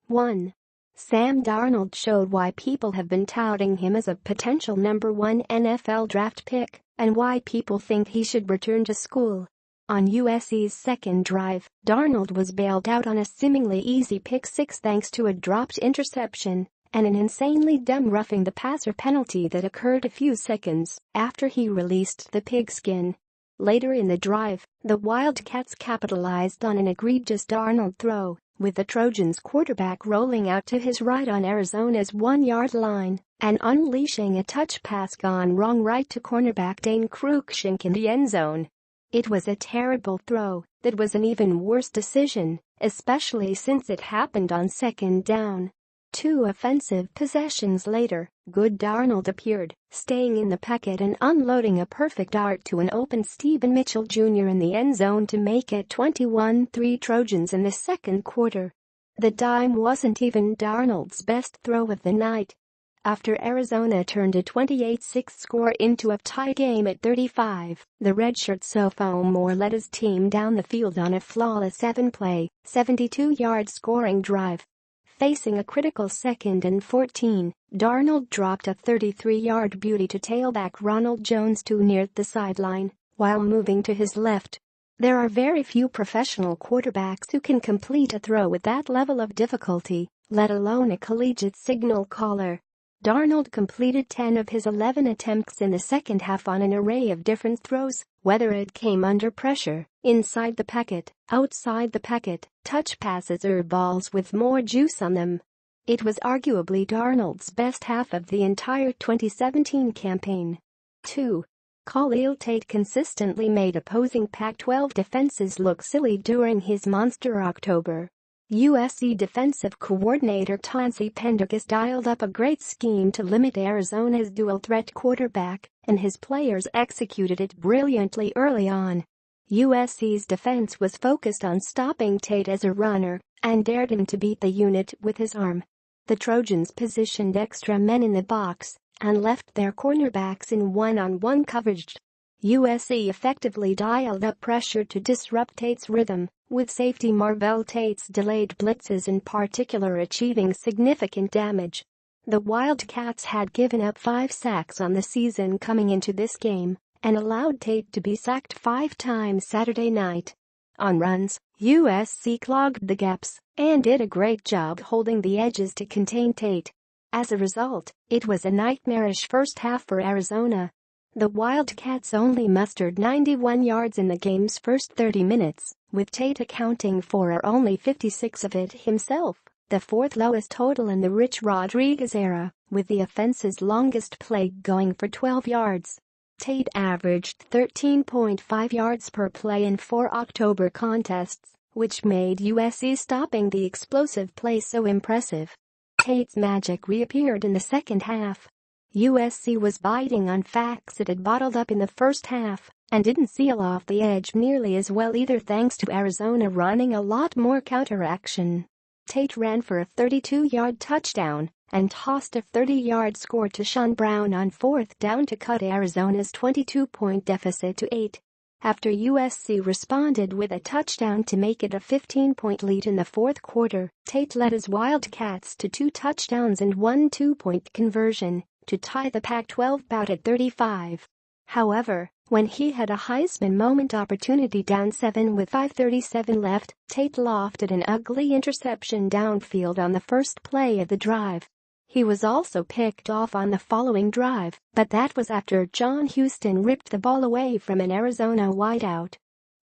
1. Sam Darnold showed why people have been touting him as a potential number 1 NFL draft pick and why people think he should return to school. On USC's second drive, Darnold was bailed out on a seemingly easy pick-6 thanks to a dropped interception and an insanely dumb roughing the passer penalty that occurred a few seconds after he released the pigskin. Later in the drive, the Wildcats capitalized on an egregious Darnold throw, with the Trojans' quarterback rolling out to his right on Arizona's 1-yard line and unleashing a touch pass gone wrong right to cornerback Dane Cruikshank in the end zone. It was a terrible throw that was an even worse decision, especially since it happened on second down. 2 offensive possessions later, good Darnold appeared, staying in the pocket and unloading a perfect dart to an open Stephen Mitchell Jr. in the end zone to make it 21-3 Trojans in the second quarter. The dime wasn't even Darnold's best throw of the night. After Arizona turned a 28-6 score into a tie game at 35, the redshirt sophomore led his team down the field on a flawless 7-play, 72-yard scoring drive. Facing a critical 2nd and 14, Darnold dropped a 33-yard beauty to tailback Ronald Jones too near the sideline, while moving to his left. There are very few professional quarterbacks who can complete a throw with that level of difficulty, let alone a collegiate signal caller. Darnold completed 10 of his 11 attempts in the second half on an array of different throws, whether it came under pressure, inside the pocket, outside the pocket, touch passes or balls with more juice on them. It was arguably Darnold's best half of the entire 2017 campaign. 2. Khalil Tate consistently made opposing Pac-12 defenses look silly during his monster October. USC defensive coordinator Chauncey Pendergast dialed up a great scheme to limit Arizona's dual-threat quarterback, and his players executed it brilliantly early on. USC's defense was focused on stopping Tate as a runner and dared him to beat the unit with his arm. The Trojans positioned extra men in the box and left their cornerbacks in one-on-one coverage. USC effectively dialed up pressure to disrupt Tate's rhythm, with safety Marvell Tate's delayed blitzes in particular achieving significant damage. The Wildcats had given up 5 sacks on the season coming into this game and allowed Tate to be sacked 5 times Saturday night. On runs, USC clogged the gaps and did a great job holding the edges to contain Tate. As a result, it was a nightmarish first half for Arizona. The Wildcats only mustered 91 yards in the game's first 30 minutes, with Tate accounting for only 56 of it himself, the 4th lowest total in the Rich Rodriguez era, with the offense's longest play going for 12 yards. Tate averaged 13.5 yards per play in 4 October contests, which made USC stopping the explosive play so impressive. Tate's magic reappeared in the second half. USC was biting on facts it had bottled up in the first half and didn't seal off the edge nearly as well either thanks to Arizona running a lot more counteraction. Tate ran for a 32-yard touchdown and tossed a 30-yard score to Sean Brown on 4th down to cut Arizona's 22-point deficit to 8. After USC responded with a touchdown to make it a 15-point lead in the fourth quarter, Tate led his Wildcats to 2 touchdowns and 1 two-point conversion to tie the Pac-12 bout at 35. However, when he had a Heisman moment opportunity down 7 with 5:37 left, Tate lofted an ugly interception downfield on the first play of the drive. He was also picked off on the following drive, but that was after John Houston ripped the ball away from an Arizona wideout.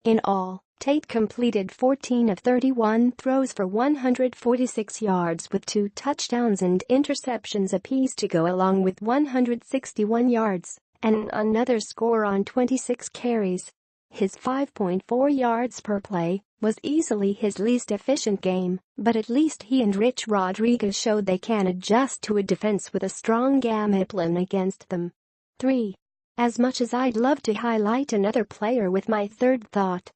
In all, Tate completed 14 of 31 throws for 146 yards with 2 touchdowns and interceptions apiece to go along with 161 yards and another score on 26 carries. His 5.4 yards per play was easily his least efficient game, but at least he and Rich Rodriguez showed they can adjust to a defense with a strong game plan against them. 3. As much as I'd love to highlight another player with my third thought,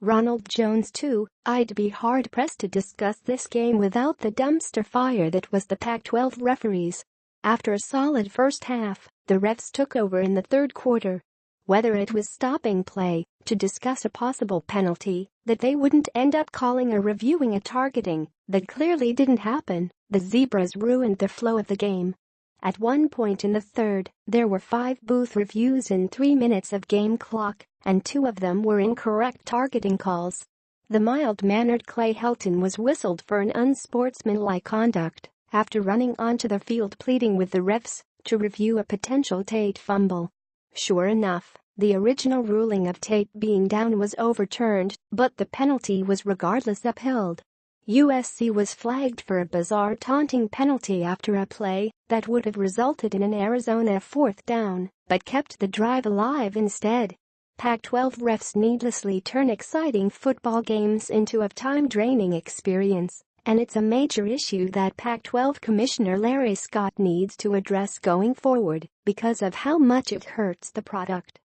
Ronald Jones too, I'd be hard-pressed to discuss this game without the dumpster fire that was the Pac-12 referees. After a solid first half, the refs took over in the third quarter. whether it was stopping play to discuss a possible penalty that they wouldn't end up calling or reviewing a targeting that clearly didn't happen. The Zebras ruined the flow of the game. At one point in the third, there were 5 booth reviews in 3 minutes of game clock, and 2 of them were incorrect targeting calls. The mild-mannered Clay Helton was whistled for an unsportsmanlike conduct after running onto the field pleading with the refs to review a potential Tate fumble. Sure enough, the original ruling of Tate being down was overturned, but the penalty was regardless upheld. USC was flagged for a bizarre taunting penalty after a play that would have resulted in an Arizona 4th down, but kept the drive alive instead. Pac-12 refs needlessly turn exciting football games into a time-draining experience, and it's a major issue that Pac-12 Commissioner Larry Scott needs to address going forward because of how much it hurts the product.